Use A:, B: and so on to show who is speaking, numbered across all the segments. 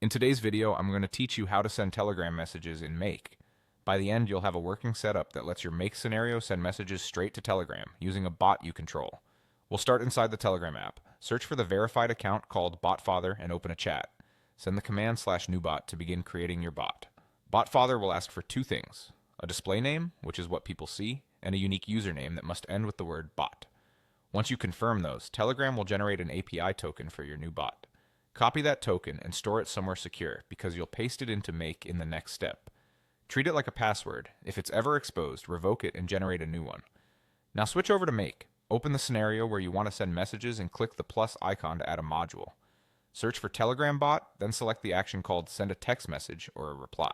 A: In today's video, I'm going to teach you how to send Telegram messages in Make. By the end, you'll have a working setup that lets your Make scenario send messages straight to Telegram using a bot you control. We'll start inside the Telegram app. Search for the verified account called BotFather and open a chat. Send the command /newbot to begin creating your bot. BotFather will ask for two things: a display name, which is what people see, and a unique username that must end with the word bot. Once you confirm those, Telegram will generate an API token for your new bot. Copy that token and store it somewhere secure because you'll paste it into Make in the next step. Treat it like a password. If it's ever exposed, revoke it and generate a new one. Now switch over to Make. Open the scenario where you want to send messages and click the plus icon to add a module. Search for Telegram bot, then select the action called Send a Text Message or a Reply.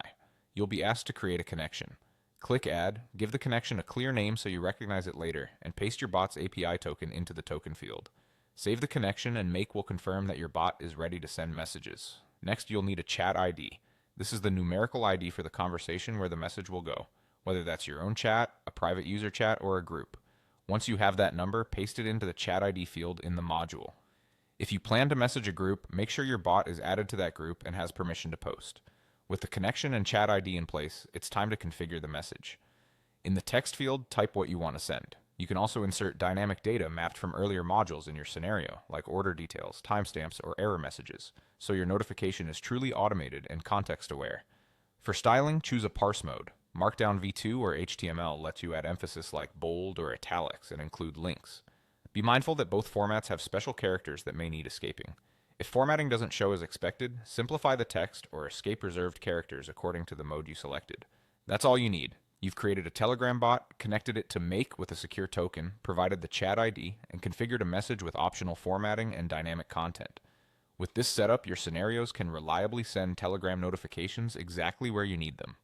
A: You'll be asked to create a connection. Click Add, give the connection a clear name so you recognize it later, and paste your bot's API token into the token field. Save the connection and Make will confirm that your bot is ready to send messages. Next, you'll need a chat ID. This is the numerical ID for the conversation where the message will go, whether that's your own chat, a private user chat, or a group. Once you have that number, paste it into the chat ID field in the module. If you plan to message a group, make sure your bot is added to that group and has permission to post. With the connection and chat ID in place, it's time to configure the message. In the text field, type what you want to send. You can also insert dynamic data mapped from earlier modules in your scenario, like order details, timestamps, or error messages, so your notification is truly automated and context-aware. For styling, choose a parse mode. Markdown v2 or HTML lets you add emphasis like bold or italics and include links. Be mindful that both formats have special characters that may need escaping. If formatting doesn't show as expected, simplify the text or escape reserved characters according to the mode you selected. That's all you need. You've created a Telegram bot, connected it to Make with a secure token, provided the chat ID, and configured a message with optional formatting and dynamic content. With this setup, your scenarios can reliably send Telegram notifications exactly where you need them.